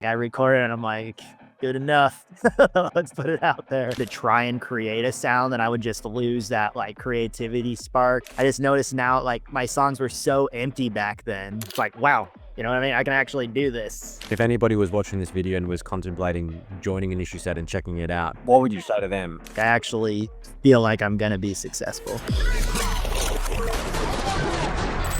I recorded and I'm like, good enough. Let's put it out there. To try and create a sound, and I would just lose that like creativity spark. I just noticed now like my songs were so empty back then. It's like, wow, you know what I mean? I can actually do this. If anybody was watching this video and was contemplating joining an issue set and checking it out, what would you say to them? I actually feel like I'm gonna be successful.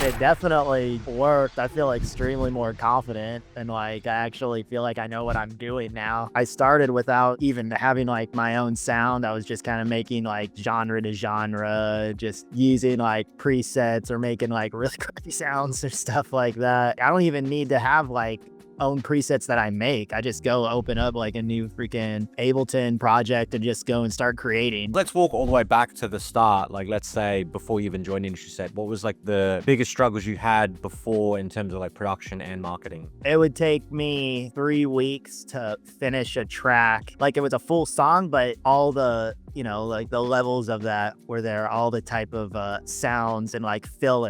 It definitely worked. I feel extremely more confident, and like I actually feel like I know what I'm doing now. I started without even having like my own sound. I was just kind of making like genre to genre, just using like presets or making like really crappy sounds or stuff like that. I don't even need to have like own presets that I make. I just go open up like a new freaking Ableton project and just go and start creating. Let's walk all the way back to the start. Like, let's say before you even joined industry set, what was like the biggest struggles you had before in terms of like production and marketing? It would take me 3 weeks to finish a track. Like it was a full song, but all the, you know, like the levels of that were there, all the type of sounds and like fill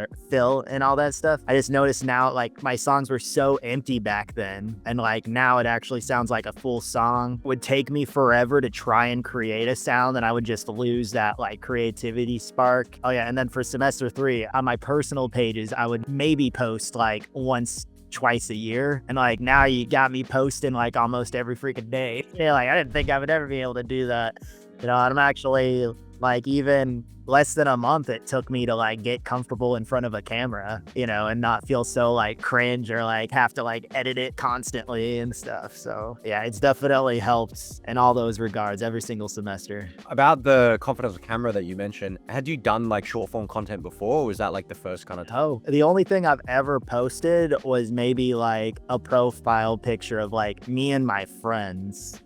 and all that stuff. I just noticed now like my songs were so empty back then, and like now it actually sounds like a full song. It would take me forever to try and create a sound, and I would just lose that like creativity spark. Oh yeah, and then for semester 3 on my personal pages, I would maybe post like once twice a year, and like now you got me posting like almost every freaking day. Yeah, like I didn't think I would ever be able to do that. You know, I'm actually like even less than a month it took me to like get comfortable in front of a camera, you know, and not feel so like cringe or like have to like edit it constantly and stuff. So yeah, it's definitely helped in all those regards every single semester. About the confidence of camera that you mentioned, had you done like short form content before, or was that like the first kind of time? Oh, the only thing I've ever posted was maybe like a profile picture of like me and my friends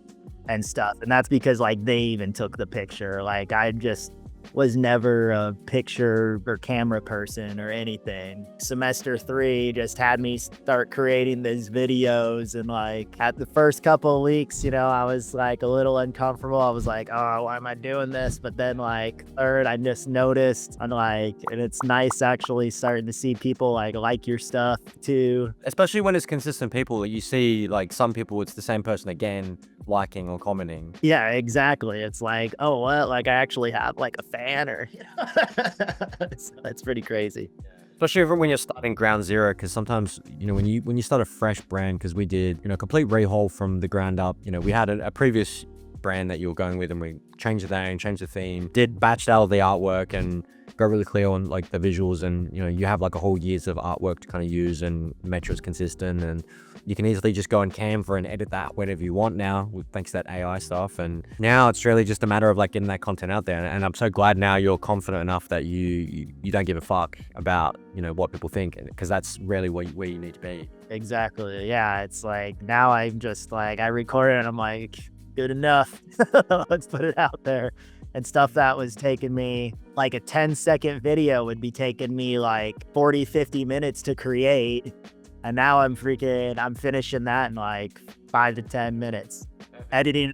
and stuff, and that's because like they even took the picture. Like I just was never a picture or camera person or anything. Semester 3 just had me start creating these videos, and like at the first couple of weeks, you know, I was like a little uncomfortable. I was like, oh, why am I doing this? But then like third, I just noticed, and it's nice actually starting to see people like your stuff too. Especially when it's consistent people that you see, like some people, it's the same person again, liking or commenting. Yeah, exactly. It's like, oh, what? Like I actually have like a fan, or you know, it's pretty crazy. Especially when you're starting ground zero, because sometimes, you know, when you start a fresh brand, because we did, you know, complete rehaul from the ground up. You know, we had a previous brand that you were going with, and we changed the name, changed the theme, did batched out the artwork, and got really clear on like the visuals. And you know, you have like a whole years of artwork to kind of use, and make sure it's consistent, and you can easily just go on Canva and edit that whenever you want now, thanks to that AI stuff. And now it's really just a matter of like getting that content out there. And I'm so glad now you're confident enough that you don't give a fuck about, you know, what people think, because that's really where you need to be. Exactly. Yeah, it's like now I'm just like I recorded and I'm like, good enough. Let's put it out there. And stuff that was taking me like a 10-second video would be taking me like 40-50 minutes to create, and now I'm finishing that in like 5 to 10 minutes, editing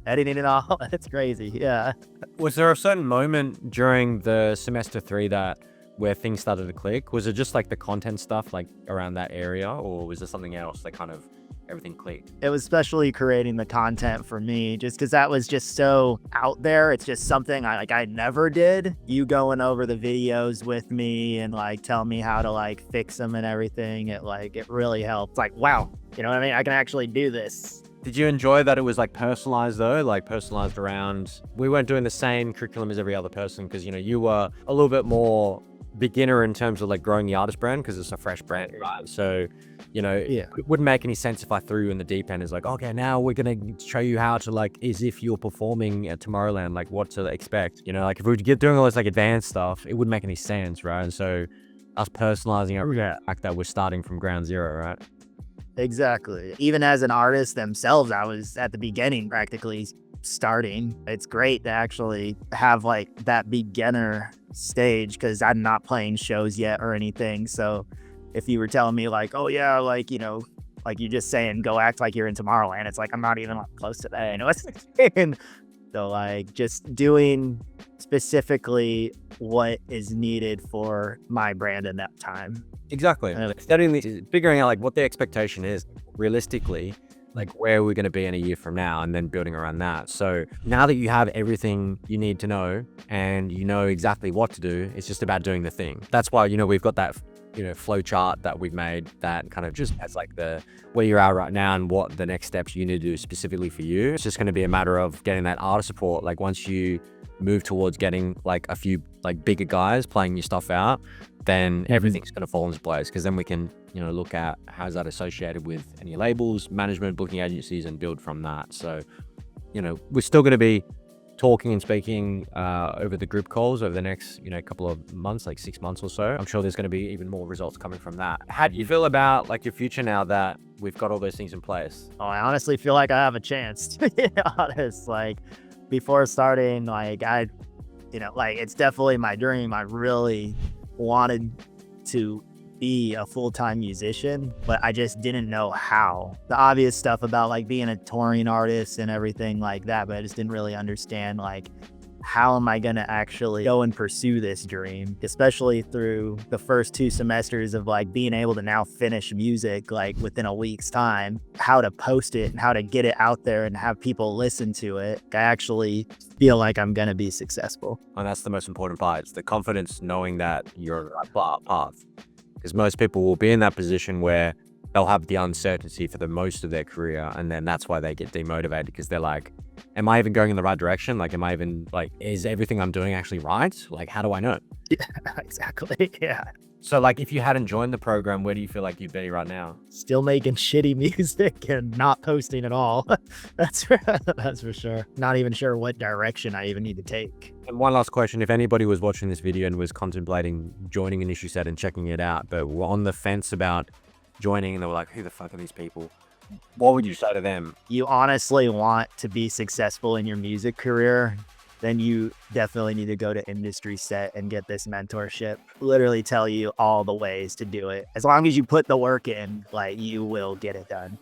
it all. It's crazy. Yeah. Was there a certain moment during the semester 3 that where things started to click? Was it just like the content stuff like around that area, or was there something else that kind of everything clicked? It was especially creating the content for me, just because that was just so out there. It's just something I never did. You going over the videos with me and like tell me how to like fix them and everything. It really helped. Like, wow, you know what I mean? I can actually do this. Did you enjoy that it was like personalized though? Like personalized around, we weren't doing the same curriculum as every other person, because, you know, you were a little bit more beginner in terms of like growing the artist brand, because it's a fresh brand, right? So, you know, Yeah. it wouldn't make any sense if I threw you in the deep end. It's like, okay, now we're gonna show you how to like, as if you're performing at Tomorrowland, like what to expect. You know, like if we were doing all this like advanced stuff, it wouldn't make any sense, right? And so us personalizing it, the fact that we're starting from ground zero, right? Exactly. Even as an artist themselves, I was at the beginning practically starting. It's great to actually have like that beginner stage, because I'm not playing shows yet or anything. So if you were telling me like, oh yeah, like, you know, like you're just saying, go act like you're in Tomorrowland, it's like, I'm not even like close to that. I know what I'm saying. So like just doing specifically what is needed for my brand in that time. Exactly. Studying figuring out like what the expectation is realistically, like where are we going to be in a year from now, and then building around that. So now that you have everything you need to know and you know exactly what to do, it's just about doing the thing. That's why, we've got that, flow chart that we've made that kind of just has like the where you're at right now and what the next steps you need to do specifically for you. It's just going to be a matter of getting that artist support. Like once you move towards getting like a few like bigger guys playing your stuff out, then everything's going to fall into place, because then we can look at how's that associated with any labels, management, booking agencies, and build from that. So we're still going to be talking and speaking over the group calls over the next couple of months, like 6 months or so. I'm sure there's going to be even more results coming from that. How do you feel about like your future now that we've got all those things in place? Oh, I honestly feel like I have a chance, to be honest. Like before starting, like like it's definitely my dream. I really wanted to be a full-time musician, but I just didn't know how. The obvious stuff about like being a touring artist and everything like that, but I just didn't really understand like how am I going to actually go and pursue this dream, especially through the first 2 semesters of like being able to now finish music like within a week's time, how to post it and how to get it out there and have people listen to it. I actually feel like I'm going to be successful. And that's the most important part. It's the confidence knowing that you're on the right path. Because most people will be in that position where they'll have the uncertainty for the most of their career, and then that's why they get demotivated, because they're like, am I even going in the right direction? Like, am I even like, is everything I'm doing actually right? Like, how do I know? Yeah, exactly. Yeah. So like, if you hadn't joined the program, where do you feel like you'd be right now? Still making shitty music and not posting at all. That's for sure. Not even sure what direction I even need to take. And one last question. If anybody was watching this video and was contemplating joining an issue set and checking it out, but were on the fence about joining and they were like, who the fuck are these people? What would you say to them? You honestly want to be successful in your music career, then you definitely need to go to Industry Set and get this mentorship. Literally tell you all the ways to do it. As long as you put the work in, like, you will get it done.